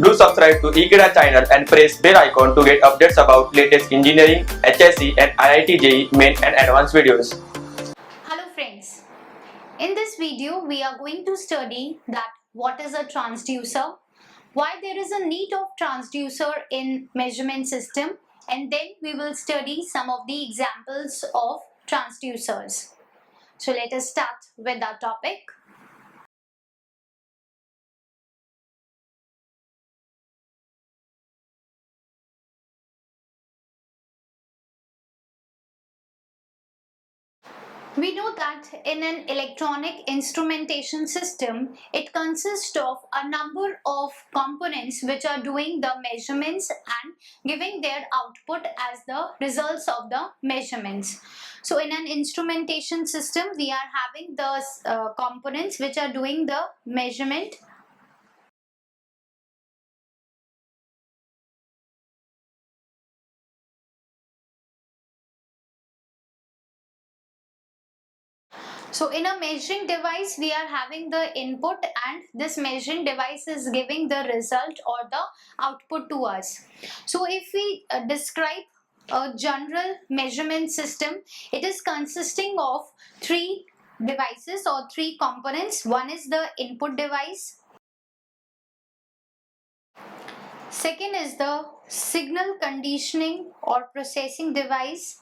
Do subscribe to Ekeeda channel and press bell icon to get updates about latest engineering, HSC and IIT JEE main and advanced videos. Hello friends, in this video we are going to study that what is a transducer, why there is a need of transducer in measurement system, and then we will study some of the examples of transducers. So let us start with our topic. We know that in an electronic instrumentation system, it consists of a number of components which are doing the measurements and giving their output as the results of the measurements. So in an instrumentation system, we are having the components which are doing the measurement. So in a measuring device, we are having the input and this measuring device is giving the result or the output to us. So if we describe a general measurement system, it is consisting of three devices or three components. One is the input device. Second is the signal conditioning or processing device.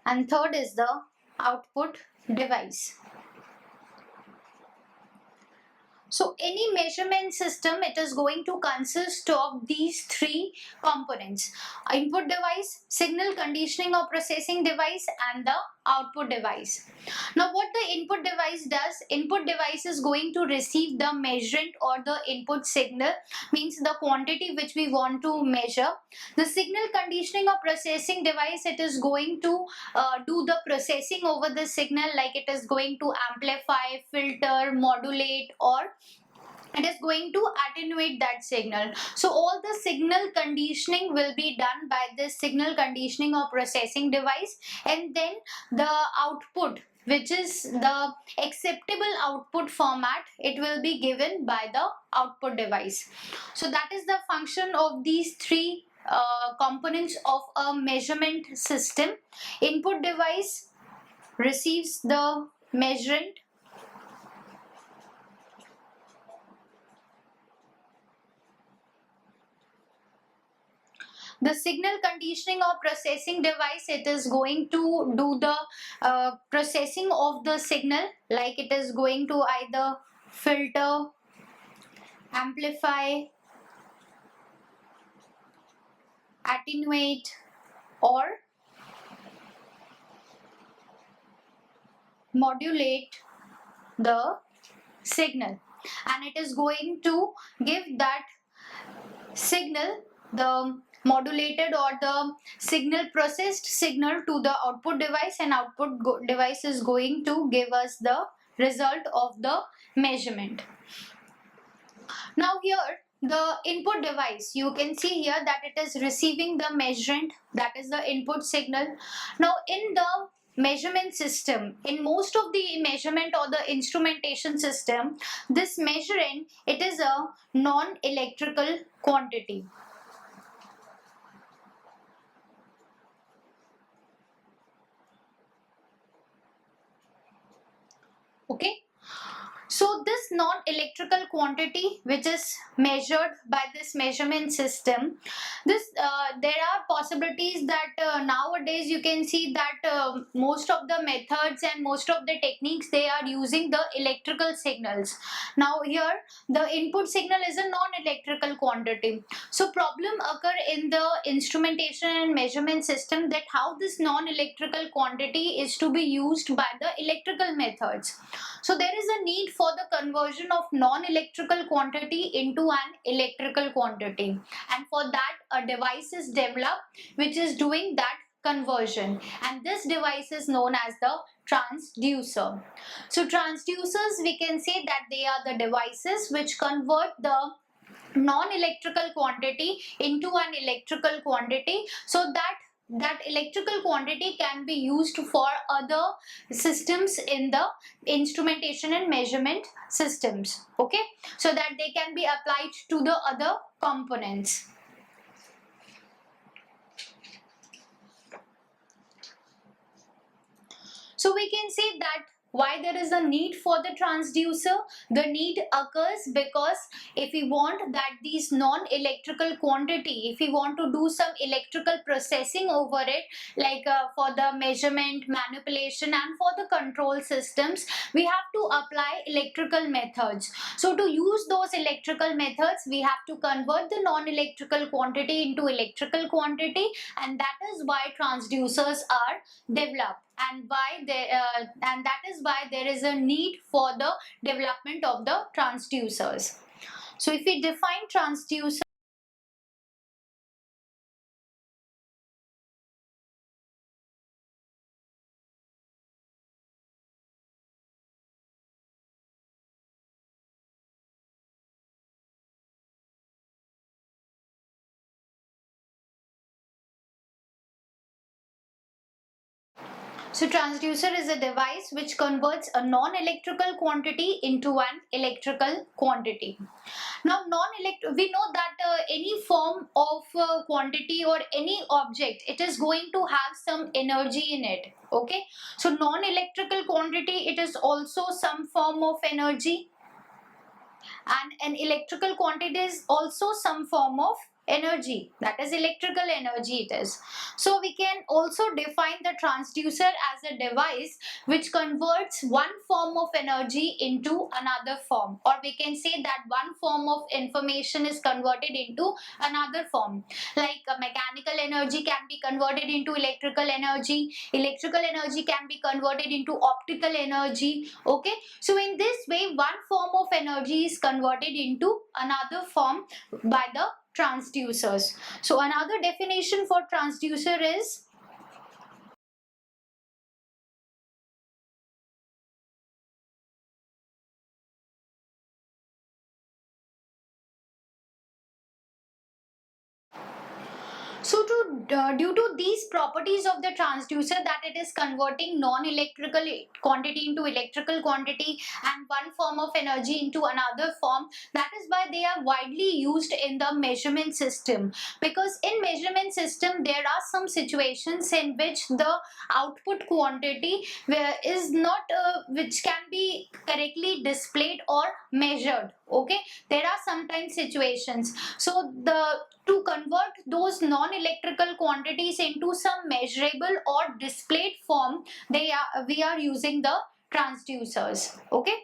And third is the output device. So any measurement system, it is going to consist of these three components: input device, signal conditioning or processing device, and the output device. Now what the input device does, input device is going to receive the measurement or the input signal, means the quantity which we want to measure. The signal conditioning or processing device, it is going to do the processing over the signal, like it is going to amplify, filter, modulate, or it is going to attenuate that signal. So all the signal conditioning will be done by this signal conditioning or processing device, and then the output, which is the acceptable output format, it will be given by the output device. So that is the function of these three components of a measurement system. Input device receives the measurement. The signal conditioning or processing device, it is going to do the processing of the signal, like it is going to either filter, amplify, attenuate, or modulate the signal, and it is going to give that signal, the modulated or the signal processed signal, to the output device, and output device is going to give us the result of the measurement. Now here the input device, you can see here that it is receiving the measurement, that is the input signal. Now in the measurement system, in most of the measurement or the instrumentation system, this measuring, it is a non-electrical quantity. Okay, so this non-electrical quantity which is measured by this measurement system, this there are possibilities that nowadays you can see that most of the methods and most of the techniques, they are using the electrical signals. Now here the input signal is a non-electrical quantity, so problem occur in the instrumentation and measurement system, that how this non-electrical quantity is to be used by the electrical methods. So there is a need for the conversion of non-electrical quantity into an electrical quantity, and for that a device is developed which is doing that conversion, and this device is known as the transducer. So transducers, we can say that they are the devices which convert the non-electrical quantity into an electrical quantity, so that electrical quantity can be used for other systems in the instrumentation and measurement systems. Okay, so that they can be applied to the other components. So we can say that why there is a need for the transducer. The need occurs because if we want that these non-electrical quantity, if we want to do some electrical processing over it, like for the measurement, manipulation and for the control systems, we have to apply electrical methods. So to use those electrical methods, we have to convert the non-electrical quantity into electrical quantity, and that is why transducers are developed, and that is why there is a need for the development of the transducers. So if we define transducer, so transducer is a device which converts a non-electrical quantity into an electrical quantity. Now we know that any form of quantity or any object, it is going to have some energy in it. Okay, so non-electrical quantity, it is also some form of energy, and an electrical quantity is also some form of energy, that is electrical energy it is. So we can also define the transducer as a device which converts one form of energy into another form, or we can say that one form of information is converted into another form. Like mechanical energy can be converted into electrical energy can be converted into optical energy. Okay, so in this way one form of energy is converted into another form by the transducers. So another definition for transducer is due to these properties of the transducer, that it is converting non-electrical quantity into electrical quantity and one form of energy into another form, that is why they are widely used in the measurement system. Because in measurement system there are some situations in which the output quantity is not which can be correctly displayed or measured. Okay, there are sometimes situations, so to convert those non-electrical quantities into some measurable or displayed form, we are using the transducers. Okay,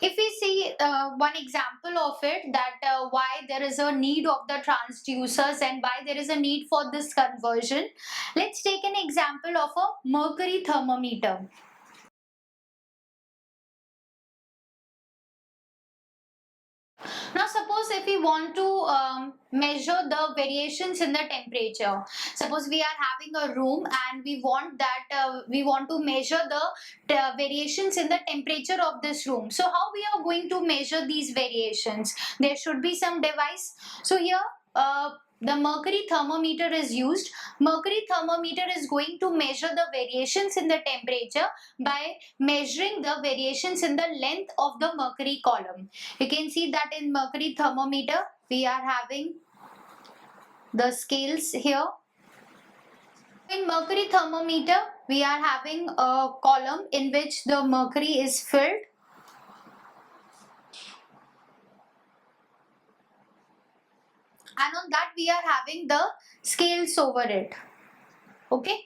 if we see one example of it, that why there is a need of the transducers and why there is a need for this conversion, let's take an example of a mercury thermometer. Now suppose if we want to measure the variations in the temperature, suppose we are having a room and we want that we want to measure the variations in the temperature of this room. So how we are going to measure these variations? There should be some device. So here the mercury thermometer is used. Mercury thermometer is going to measure the variations in the temperature by measuring the variations in the length of the mercury column. You can see that in mercury thermometer we are having the scales here. In mercury thermometer we are having a column in which the mercury is filled. And on that we are having the scales over it. Okay,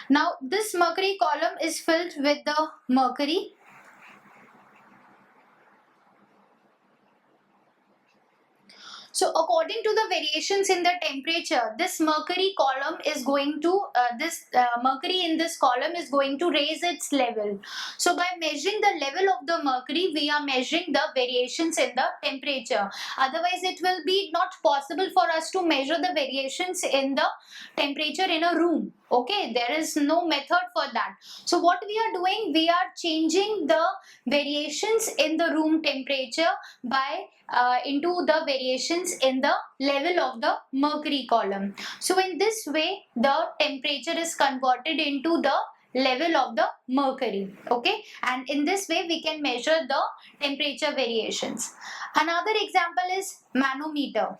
now this mercury column is filled with the mercury. So according to the variations in the temperature, this mercury column is going to mercury in this column is going to raise its level. So by measuring the level of the mercury, we are measuring the variations in the temperature. Otherwise it will be not possible for us to measure the variations in the temperature in a room. Okay, there is no method for that. So what we are doing, we are changing the variations in the room temperature by into the variations in the level of the mercury column. So in this way, the temperature is converted into the level of the mercury. Okay, and in this way we can measure the temperature variations. Another example is manometer.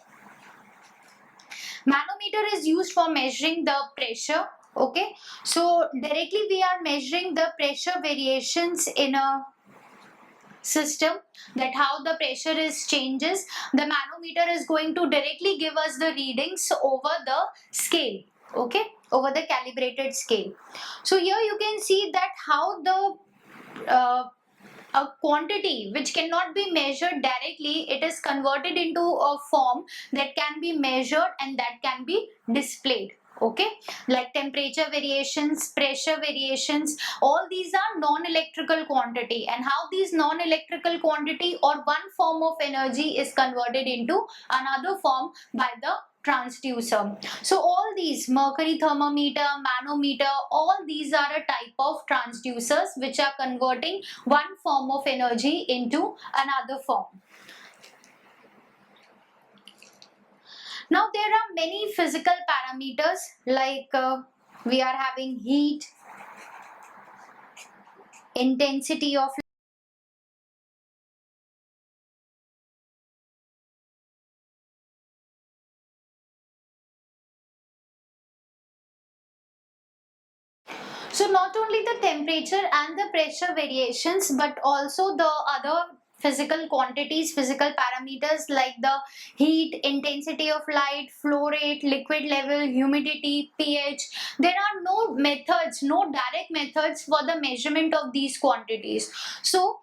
Manometer is used for measuring the pressure. Okay, so directly we are measuring the pressure variations in a system, that how the pressure is changes. The manometer is going to directly give us the readings over the scale. Okay, over the calibrated scale. So here you can see that how the a quantity which cannot be measured directly, it is converted into a form that can be measured and that can be displayed. Okay, like temperature variations, pressure variations, all these are non-electrical quantity, and how these non-electrical quantity or one form of energy is converted into another form by the transducer. So all these mercury thermometer, manometer, all these are a type of transducers which are converting one form of energy into another form. Now there are many physical parameters, like we are having heat, intensity of So not only the temperature and the pressure variations, but also the other physical quantities, physical parameters like the heat, intensity of light, flow rate, liquid level, humidity, pH. There are no methods, no direct methods for the measurement of these quantities. So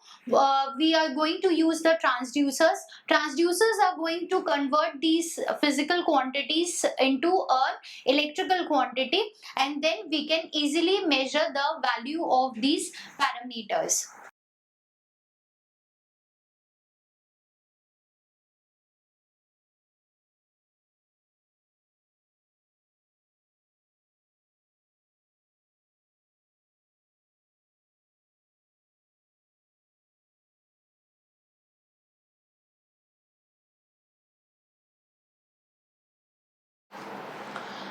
we are going to use the transducers. Transducers are going to convert these physical quantities into an electrical quantity, and then we can easily measure the value of these parameters.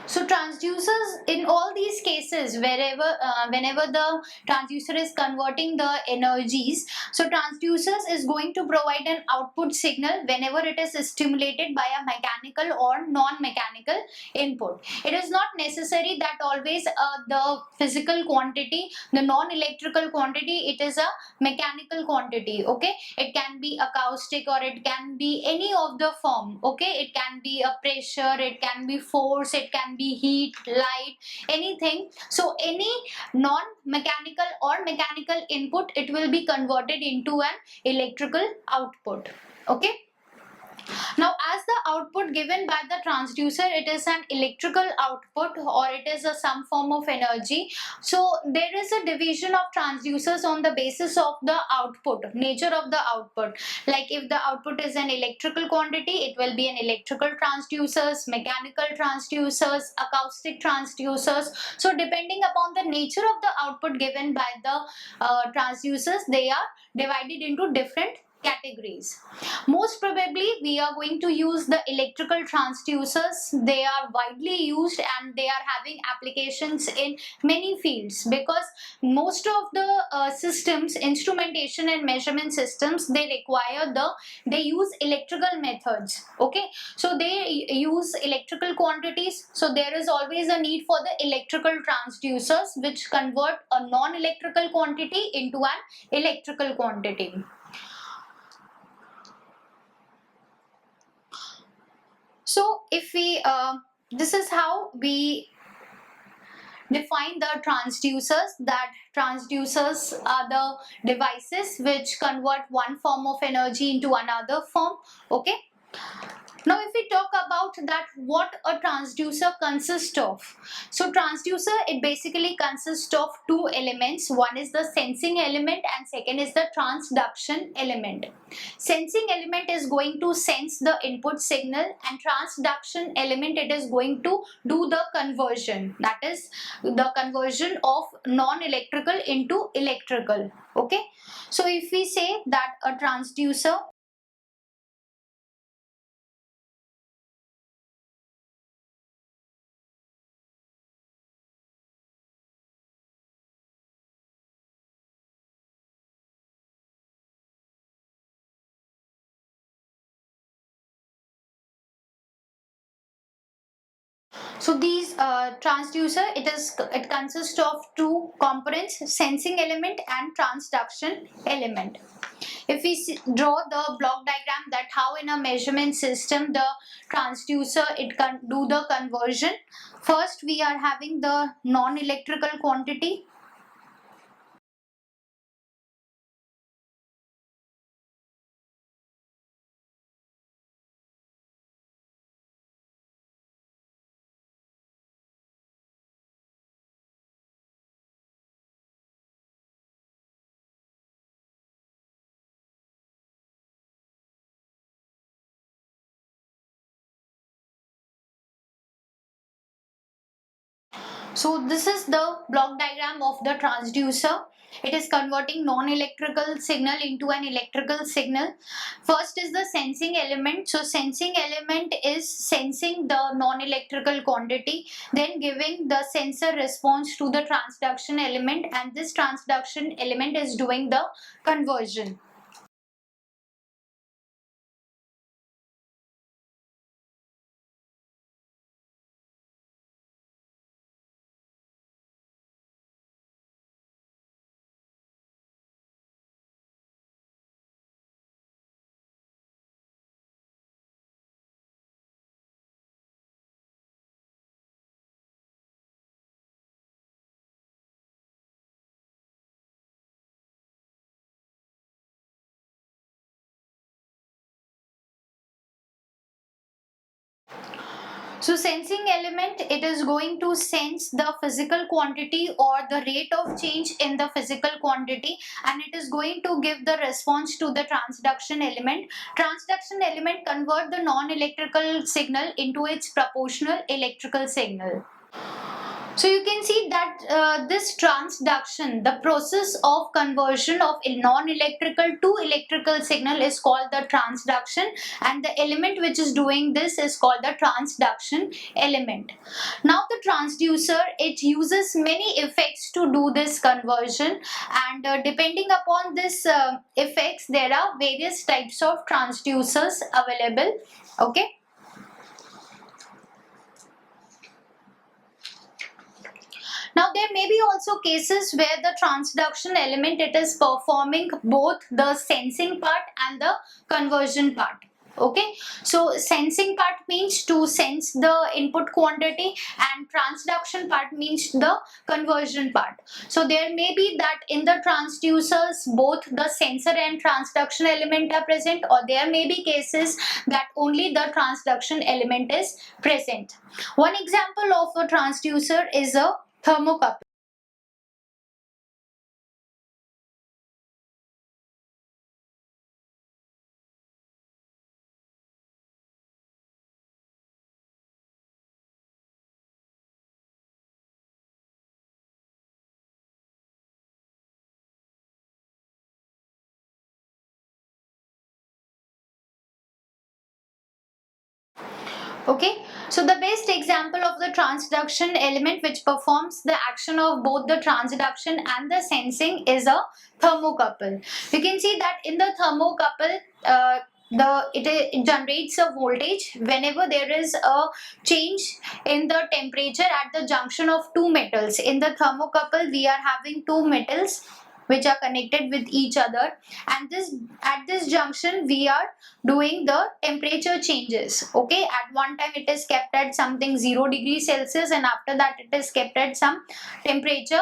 So transducers, in all these cases, whenever the transducer is converting the energies, so transducers is going to provide an output signal whenever it is stimulated by a mechanical or non-mechanical input. It is not necessary that always the physical quantity, the non-electrical quantity, it is a mechanical quantity. Okay, it can be acoustic or it can be any of the form. Okay, it can be a pressure, it can be force, it can be heat, light, anything. So any non-mechanical or mechanical input, it will be converted into an electrical output. Okay. Now, as the output given by the transducer, it is an electrical output or it is some form of energy. So there is a division of transducers on the basis of the output, nature of the output. Like if the output is an electrical quantity, it will be an electrical transducers, mechanical transducers, acoustic transducers. So depending upon the nature of the output given by the transducers, they are divided into different categories. Most probably we are going to use the electrical transducers. They are widely used and they are having applications in many fields, because most of the systems, instrumentation and measurement systems, they use electrical methods. Okay, so they use electrical quantities, so there is always a need for the electrical transducers which convert a non-electrical quantity into an electrical quantity. So if we, this is how we define the transducers, that transducers are the devices which convert one form of energy into another form. Okay. Now, if we talk about that, what a transducer consists of. So, transducer, it basically consists of two elements. One is the sensing element and second is the transduction element. Sensing element is going to sense the input signal, and transduction element, it is going to do the conversion. That is the conversion of non-electrical into electrical. Okay. So, if we say that a transducer, so these transducer, it consists of two components, sensing element and transduction element. If we draw the block diagram that how in a measurement system the transducer it can do the conversion. First we are having the non-electrical quantity. So this is the block diagram of the transducer. It is converting non-electrical signal into an electrical signal. First is the sensing element. So sensing element is sensing the non-electrical quantity, then giving the sensor response to the transduction element, and this transduction element is doing the conversion. So sensing element, it is going to sense the physical quantity or the rate of change in the physical quantity, and it is going to give the response to the transduction element. Transduction element convert the non-electrical signal into its proportional electrical signal. So you can see that this transduction, the process of conversion of a non-electrical to electrical signal is called the transduction, and the element which is doing this is called the transduction element. Now the transducer, it uses many effects to do this conversion, and depending upon this effects, there are various types of transducers available. Okay. Now there may be also cases where the transduction element, it is performing both the sensing part and the conversion part. Okay, so sensing part means to sense the input quantity, and transduction part means the conversion part. So there may be that in the transducers both the sensor and transduction element are present, or there may be cases that only the transduction element is present. One example of a transducer is a thermocouple. Okay, so the best example of the transduction element which performs the action of both the transduction and the sensing is a thermocouple. You can see that in the thermocouple, it generates a voltage whenever there is a change in the temperature at the junction of two metals. In the thermocouple, we are having two metals which are connected with each other, and this at this junction we are doing the temperature changes. Okay, at one time it is kept at something 0 degrees Celsius, and after that it is kept at some temperature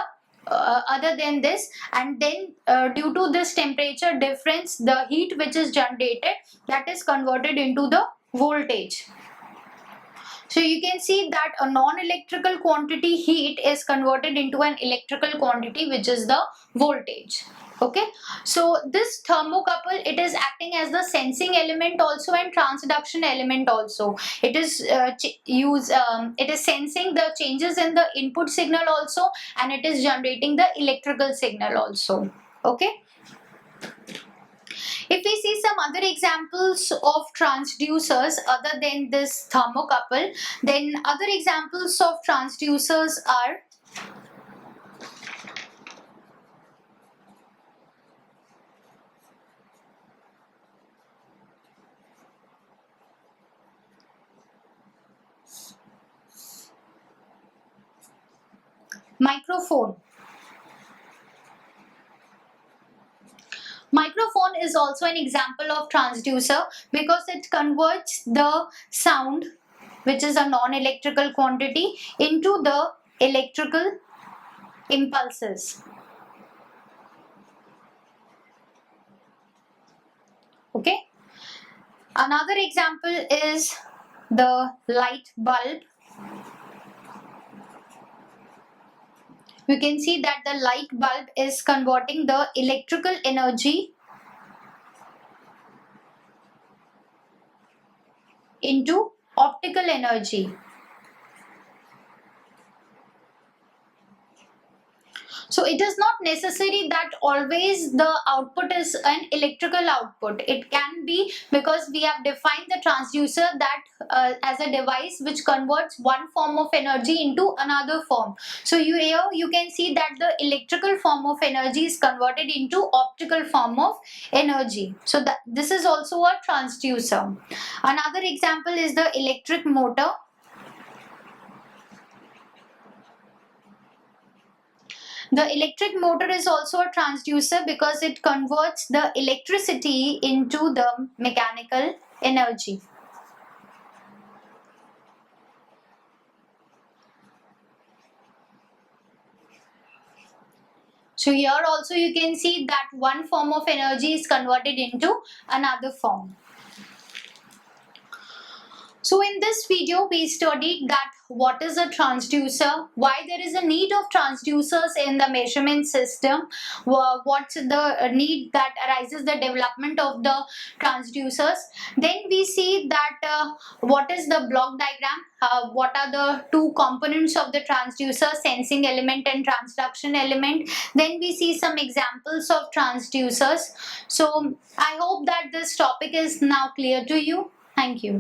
other than this, and then due to this temperature difference, the heat which is generated, that is converted into the voltage. So you can see that a non-electrical quantity heat is converted into an electrical quantity, which is the voltage. Okay, so this thermocouple, it is acting as the sensing element also and transduction element also. It is it is sensing the changes in the input signal also, and it is generating the electrical signal also. Okay. If we see some other examples of transducers other than this thermocouple, then other examples of transducers are microphone. Microphone is also an example of transducer because it converts the sound, which is a non-electrical quantity, into the electrical impulses. Okay. Another example is the light bulb. You can see that the light bulb is converting the electrical energy into optical energy. So it is not necessary that always the output is an electrical output. It can be because we have defined the transducer that as a device which converts one form of energy into another form. So here you can see that the electrical form of energy is converted into optical form of energy. So this is also a transducer. Another example is the electric motor. The electric motor is also a transducer because it converts the electricity into the mechanical energy. So here also you can see that one form of energy is converted into another form. So in this video we studied that what is a transducer, why there is a need of transducers in the measurement system, what's the need that arises the development of the transducers. Then we see that what is the block diagram, what are the two components of the transducer, sensing element and transduction element. Then we see some examples of transducers. So I hope that this topic is now clear to you. Thank you.